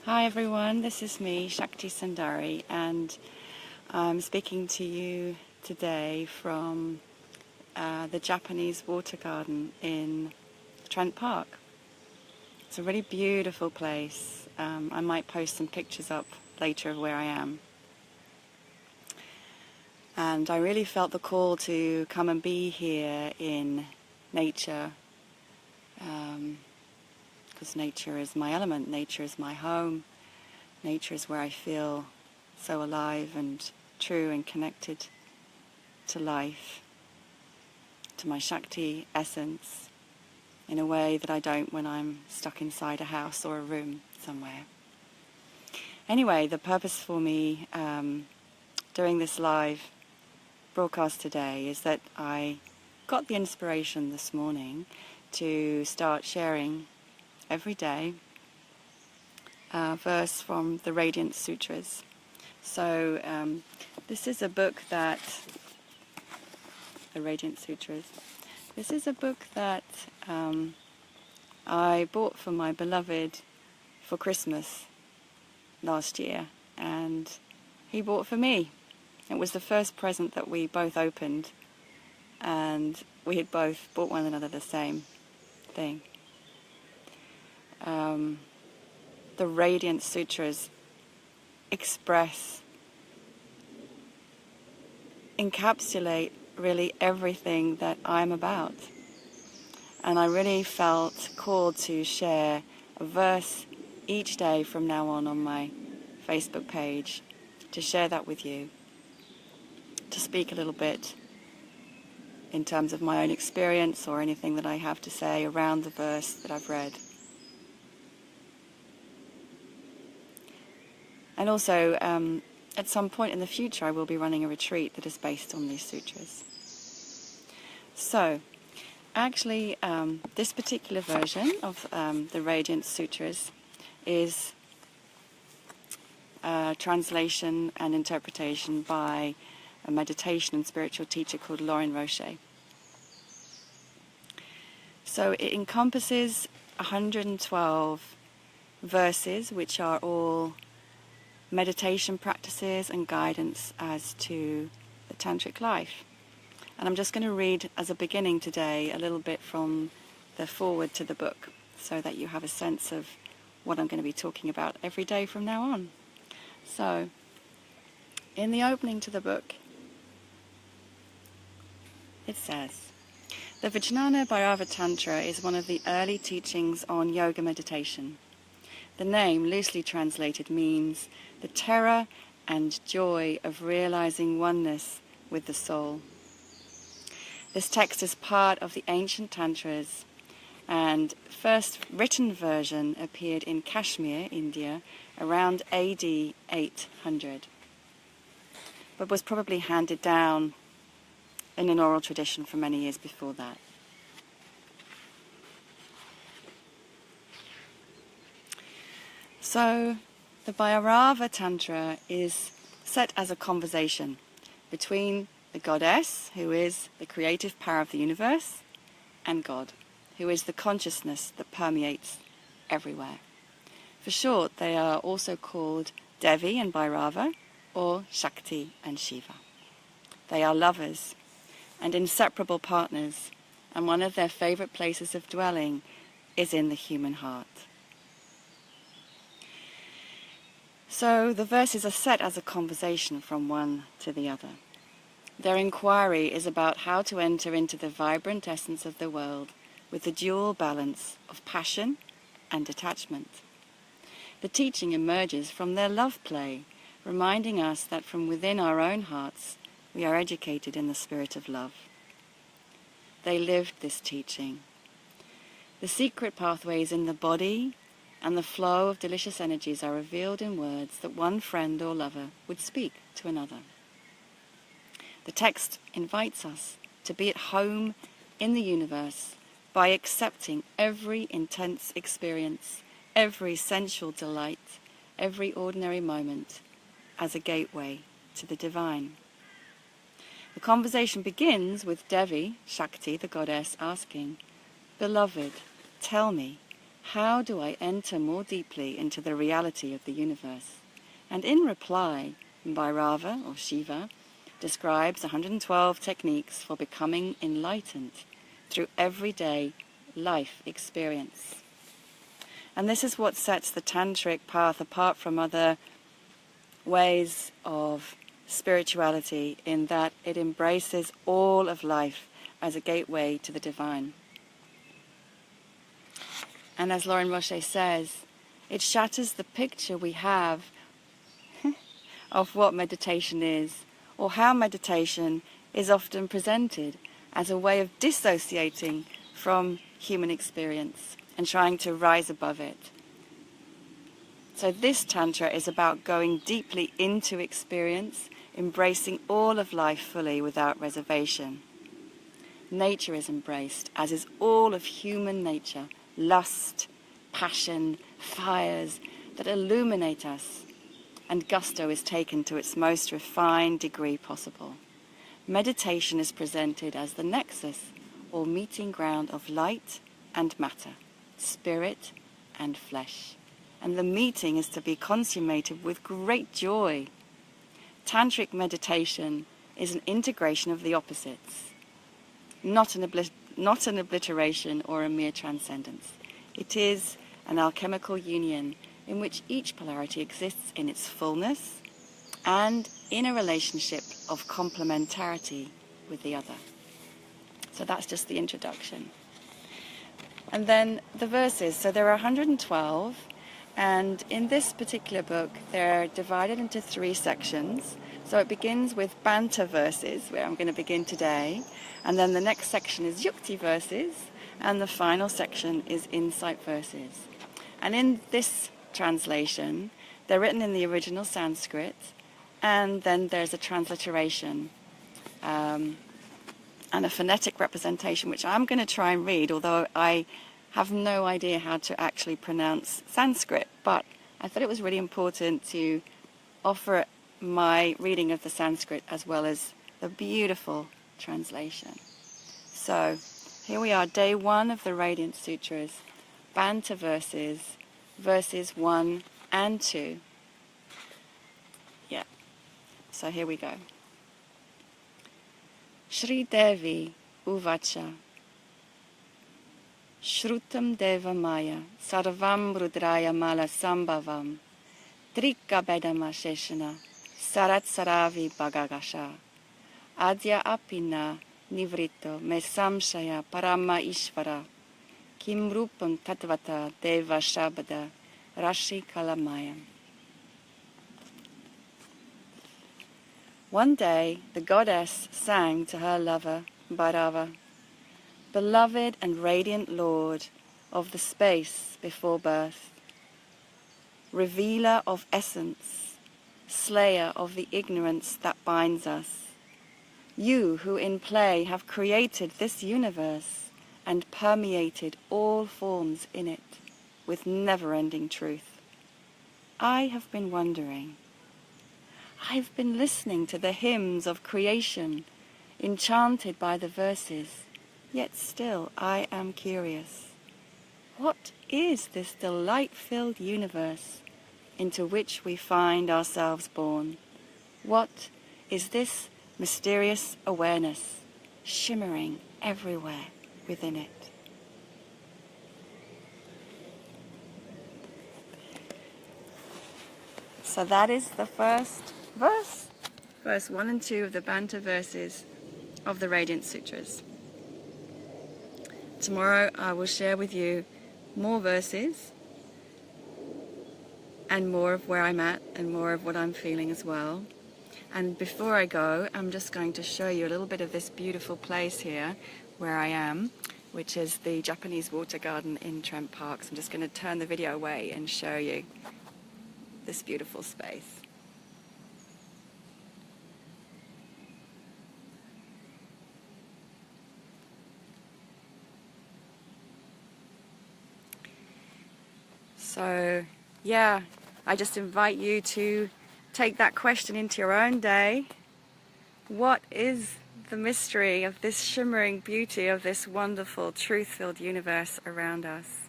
Hi everyone, this is me, Shakti Sundari, and I'm speaking to you today from the Japanese water garden in Trent Park. It's a really beautiful place. I might post some pictures up later of where I am. And I really felt the call to come and be here in nature, because nature is my element, nature is my home, nature is where I feel so alive and true and connected to life, to my Shakti essence, in a way that I don't when I'm stuck inside a house or a room somewhere. Anyway, the purpose for me doing this live broadcast today is that I got the inspiration this morning to start sharing every day a verse from the Radiant Sutras. So this is a book that, the Radiant Sutras, this is a book that I bought for my beloved for Christmas last year, and he bought for me. It was the first present that we both opened, and we had both bought one another the same thing. The Radiant Sutras encapsulate really everything that I'm about. And I really felt called to share a verse each day from now on my Facebook page, to share that with you, to speak a little bit in terms of my own experience or anything that I have to say around the verse that I've read. And also, at some point in the future, I will be running a retreat that is based on these sutras. So, actually, this particular version of the Radiant Sutras is a translation and interpretation by a meditation and spiritual teacher called Lauren Roche. So it encompasses 112 verses, which are all meditation practices and guidance as to the Tantric life. And I'm just going to read as a beginning today a little bit from the foreword to the book, so that you have a sense of what I'm going to be talking about every day from now on. So, in the opening to the book, it says, the Vijnana Bhairava Tantra is one of the early teachings on yoga meditation. The name, loosely translated, means the terror and joy of realizing oneness with the soul. This text is part of the ancient Tantras, and first written version appeared in Kashmir, India, around AD 800, but was probably handed down in an oral tradition for many years before that. So, the Bhairava Tantra is set as a conversation between the goddess, who is the creative power of the universe, and God, who is the consciousness that permeates everywhere. For short, they are also called Devi and Bhairava, or Shakti and Shiva. They are lovers and inseparable partners, and one of their favorite places of dwelling is in the human heart. So the verses are set as a conversation from one to the other. Their inquiry is about how to enter into the vibrant essence of the world with the dual balance of passion and attachment. The teaching emerges from their love play, reminding us that from within our own hearts we are educated in the spirit of love. They lived this teaching. The secret pathways in the body and the flow of delicious energies are revealed in words that one friend or lover would speak to another. The text invites us to be at home in the universe by accepting every intense experience, every sensual delight, every ordinary moment as a gateway to the divine. The conversation begins with Devi, Shakti, the goddess, asking, "Beloved, tell me, how do I enter more deeply into the reality of the universe? And in reply, Bhairava, or Shiva, describes 112 techniques for becoming enlightened through everyday life experience. And this is what sets the Tantric path apart from other ways of spirituality, in that it embraces all of life as a gateway to the divine. And as Lauren Roche says, it shatters the picture we have of what meditation is, or how meditation is often presented as a way of dissociating from human experience and trying to rise above it. So this Tantra is about going deeply into experience, embracing all of life fully without reservation. Nature is embraced, as is all of human nature, lust, passion, fires that illuminate us, and gusto is taken to its most refined degree possible. Meditation is presented as the nexus, or meeting ground of light and matter, spirit and flesh. And the meeting is to be consummated with great joy. Tantric meditation is an integration of the opposites, not an obliteration or a mere transcendence. It is an alchemical union in which each polarity exists in its fullness and in a relationship of complementarity with the other. So that's just the introduction. And then the verses. So there are 112. And in this particular book, they're divided into 3 sections. So it begins with Banter verses, where I'm going to begin today. And then the next section is Yukti verses. And the final section is Insight verses. And in this translation, they're written in the original Sanskrit. And then there's a transliteration and a phonetic representation, which I'm going to try and read, although I have no idea how to actually pronounce Sanskrit, but I thought it was really important to offer my reading of the Sanskrit as well as the beautiful translation. So here we are, day 1 of the Radiant Sutras, Banter verses, verses 1 and 2. Yeah, so here we go. Shri Devi Uvacha Shrutam Deva Maya Sarvam Rudraya Mala Sambhavam Trika Bedama Sheshana Sarat Saravi Bhagagasha Adya Apina Nivrito Me Samshaya Parama Ishvara Kim Rupam Tatvata Deva Shabada Rashi Kalamayam. One day the goddess sang to her lover Bhairava, beloved and radiant Lord of the space before birth, revealer of essence, slayer of the ignorance that binds us, you who in play have created this universe and permeated all forms in it with never-ending truth. I have been wondering. I've been listening to the hymns of creation, enchanted by the verses, yet still I am curious. What is this delight-filled universe into which we find ourselves born? What is this mysterious awareness shimmering everywhere within it? So that is the first verse, verse 1 and 2 of the Banter verses of the Radiant Sutras. Tomorrow I will share with you more verses and more of where I'm at and more of what I'm feeling as well. And before I go, I'm just going to show you a little bit of this beautiful place here where I am, which is the Japanese water garden in Trent Park. So I'm just going to turn the video away and show you this beautiful space. So, yeah, I just invite you to take that question into your own day. What is the mystery of this shimmering beauty of this wonderful, truth-filled universe around us?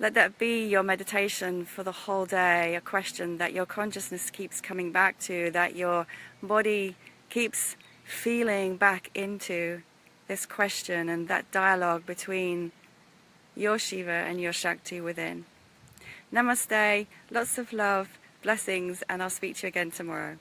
Let that be your meditation for the whole day, a question that your consciousness keeps coming back to, that your body keeps feeling back into this question and that dialogue between your Shiva and your Shakti within. Namaste, lots of love, blessings, and I'll speak to you again tomorrow.